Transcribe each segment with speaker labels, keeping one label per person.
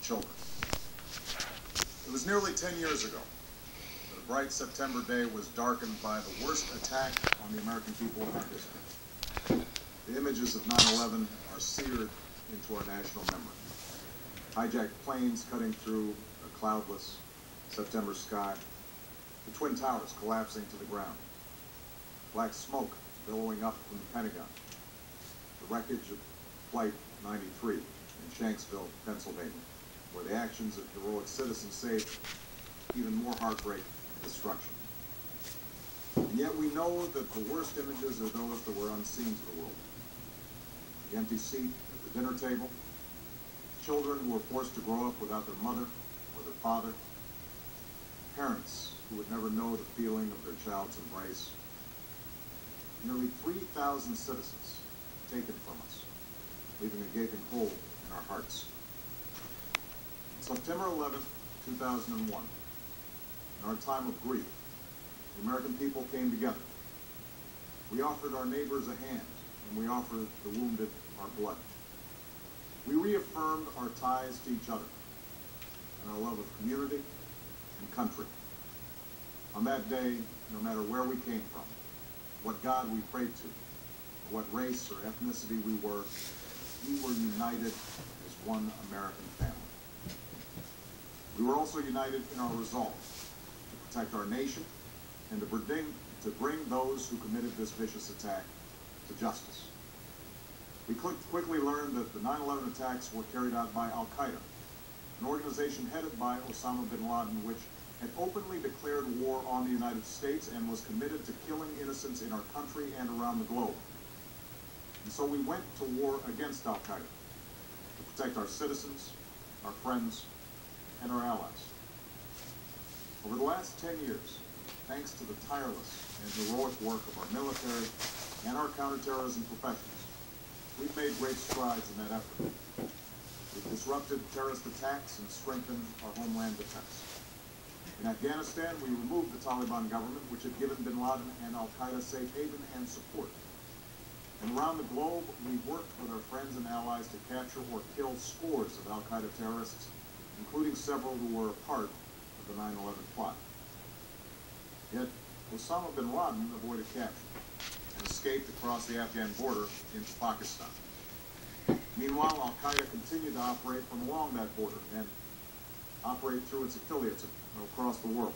Speaker 1: children. It was nearly 10 years ago that a bright September day was darkened by the worst attack on the American people in our history. The images of 9/11 are seared into our national memory. Hijacked planes cutting through a cloudless September sky, the Twin Towers collapsing to the ground, black smoke billowing up from the Pentagon, the wreckage of Flight 93 in Shanksville, Pennsylvania, where the actions of heroic citizens saved even more heartbreak and destruction. And yet we know that the worst images are those that were unseen to the world. The empty seat at the dinner table, children who were forced to grow up without their mother or their father, parents who would never know the feeling of their child's embrace, nearly 3,000 citizens taken from us, leaving a gaping hole in our hearts. On September 11, 2001, in our time of grief, the American people came together. We offered our neighbors a hand, and we offered the wounded our blood. We reaffirmed our ties to each other and our love of community and country. On that day, no matter where we came from, what God we prayed to, or what race or ethnicity we were united as one American family. We were also united in our resolve to protect our nation and to bring those who committed this vicious attack to justice. We quickly learned that the 9/11 attacks were carried out by Al-Qaeda, an organization headed by Osama bin Laden, which had openly declared war on the United States and was committed to killing innocents in our country and around the globe. And so we went to war against Al-Qaeda to protect our citizens, our friends, and our allies. Over the last 10 years, thanks to the tireless and heroic work of our military and our counterterrorism professionals, we've made great strides in that effort. We've disrupted terrorist attacks and strengthened our homeland defense. In Afghanistan, we removed the Taliban government, which had given bin Laden and Al-Qaeda safe haven and support. And around the globe, we've worked with our friends and allies to capture or kill scores of Al-Qaeda terrorists, including several who were a part of the 9/11 plot. Yet, Osama bin Laden avoided capture and escaped across the Afghan border into Pakistan. Meanwhile, Al-Qaeda continued to operate from along that border and operate through its affiliates across the world.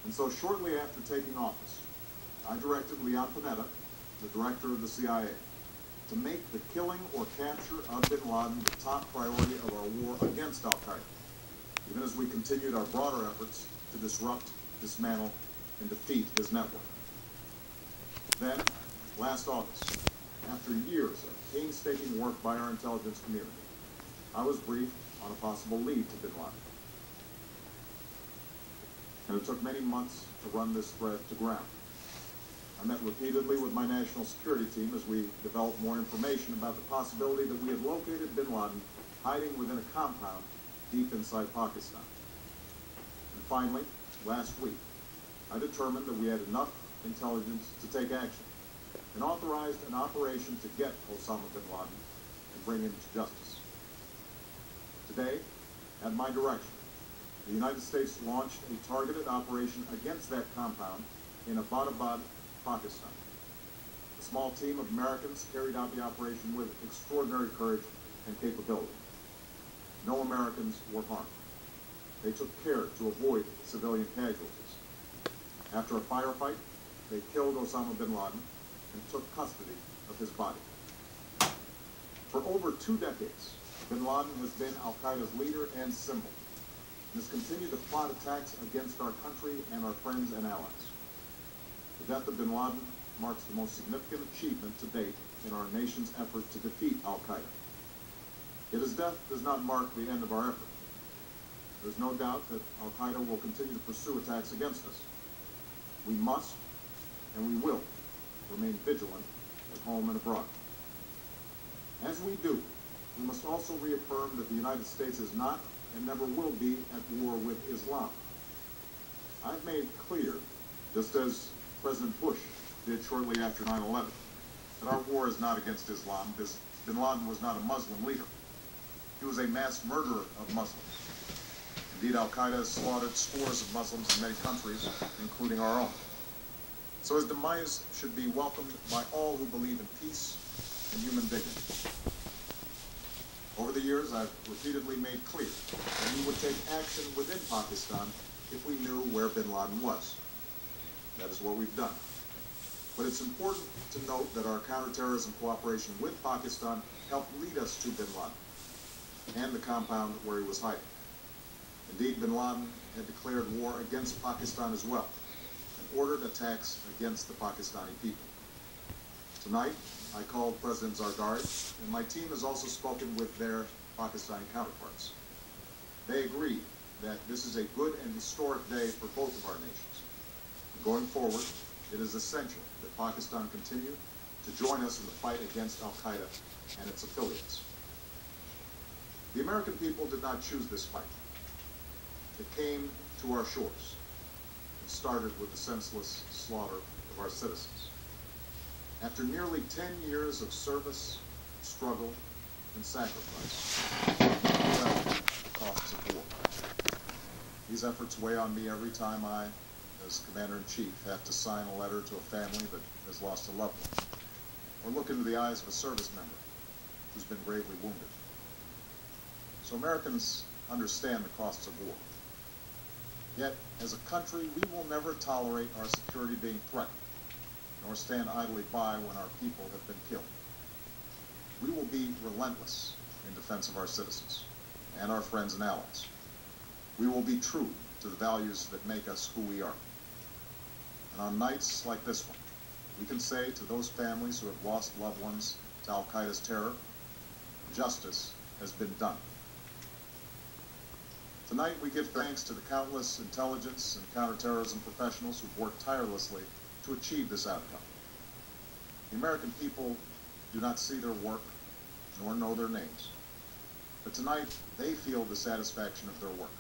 Speaker 1: And so shortly after taking office, I directed Leon Panetta, the director of the CIA, to make the killing or capture of bin Laden the top priority of our war against Al-Qaeda, even as we continued our broader efforts to disrupt, dismantle, and defeat his network. Then, last August, after years of painstaking work by our intelligence community, I was briefed on a possible lead to bin Laden. And it took many months to run this thread to ground. I met repeatedly with my national security team as we developed more information about the possibility that we had located bin Laden hiding within a compound deep inside Pakistan. And finally, last week, I determined that we had enough intelligence to take action and authorized an operation to get Osama bin Laden and bring him to justice. Today, at my direction, the United States launched a targeted operation against that compound in Abbottabad, Pakistan. A small team of Americans carried out the operation with extraordinary courage and capability. No Americans were harmed. They took care to avoid civilian casualties. After a firefight, they killed Osama bin Laden and took custody of his body. For over 2 decades, bin Laden has been Al-Qaeda's leader and symbol, and has continued to plot attacks against our country and our friends and allies. The death of bin Laden marks the most significant achievement to date in our nation's effort to defeat Al-Qaeda. Yet his death does not mark the end of our effort. There's no doubt that Al-Qaeda will continue to pursue attacks against us. We must, and we will, remain vigilant at home and abroad. As we do, we must also reaffirm that the United States is not and never will be at war with Islam. I've made clear, just as President Bush did shortly after 9/11, that our war is not against Islam. Bin Laden was not a Muslim leader. He was a mass murderer of Muslims. Indeed, Al-Qaeda has slaughtered scores of Muslims in many countries, including our own. So his demise should be welcomed by all who believe in peace and human dignity. Over the years, I've repeatedly made clear that we would take action within Pakistan if we knew where bin Laden was. That is what we've done. But it's important to note that our counterterrorism cooperation with Pakistan helped lead us to bin Laden and the compound where he was hiding. Indeed, bin Laden had declared war against Pakistan as well and ordered attacks against the Pakistani people. Tonight, I called President Zardari, and my team has also spoken with their Pakistani counterparts. They agree that this is a good and historic day for both of our nations. Going forward, it is essential that Pakistan continue to join us in the fight against Al-Qaeda and its affiliates. The American people did not choose this fight. It came to our shores and started with the senseless slaughter of our citizens. After nearly 10 years of service, struggle, and sacrifice, we felt the costs of war. These efforts weigh on me every time I, as Commander-in-Chief, have to sign a letter to a family that has lost a loved one, or look into the eyes of a service member who's been gravely wounded. So Americans understand the costs of war. Yet, as a country, we will never tolerate our security being threatened, nor stand idly by when our people have been killed. We will be relentless in defense of our citizens and our friends and allies. We will be true to the values that make us who we are. And on nights like this one, we can say to those families who have lost loved ones to Al-Qaeda's terror, justice has been done. Tonight, we give thanks to the countless intelligence and counterterrorism professionals who've worked tirelessly to achieve this outcome. The American people do not see their work nor know their names, but tonight they feel the satisfaction of their work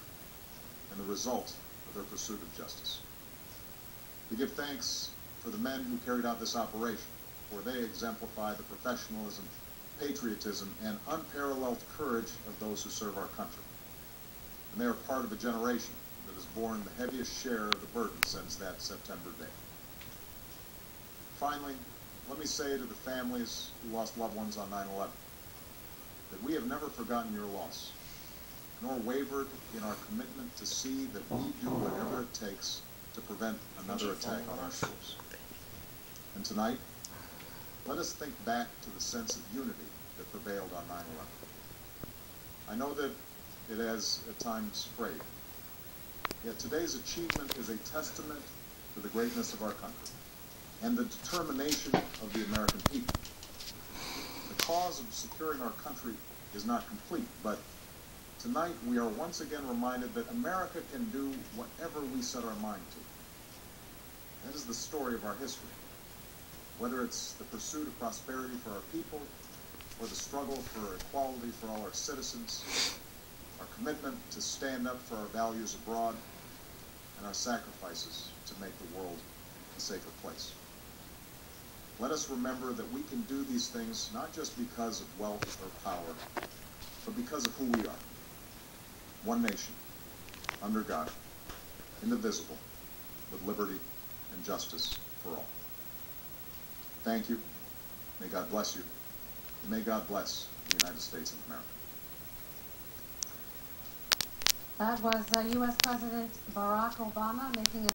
Speaker 1: and the result of their pursuit of justice. We give thanks for the men who carried out this operation, for they exemplify the professionalism, patriotism, and unparalleled courage of those who serve our country. And they are part of a generation that has borne the heaviest share of the burden since that September day. Finally, let me say to the families who lost loved ones on 9/11 that we have never forgotten your loss, nor wavered in our commitment to see that we do whatever it takes to prevent another attack on our shores. And tonight, let us think back to the sense of unity that prevailed on 9/11. I know that it has at times frayed, yet today's achievement is a testament to the greatness of our country and the determination of the American people. The cause of securing our country is not complete, but tonight we are once again reminded that America can do whatever we set our mind to. That is the story of our history. Whether it's the pursuit of prosperity for our people, or the struggle for equality for all our citizens, our commitment to stand up for our values abroad, and our sacrifices to make the world a safer place. Let us remember that we can do these things not just because of wealth or power, but because of who we are. One nation, under God, indivisible, with liberty and justice for all. Thank you. May God bless you. And may God bless the United States of America.
Speaker 2: That was U.S. President Barack Obama making a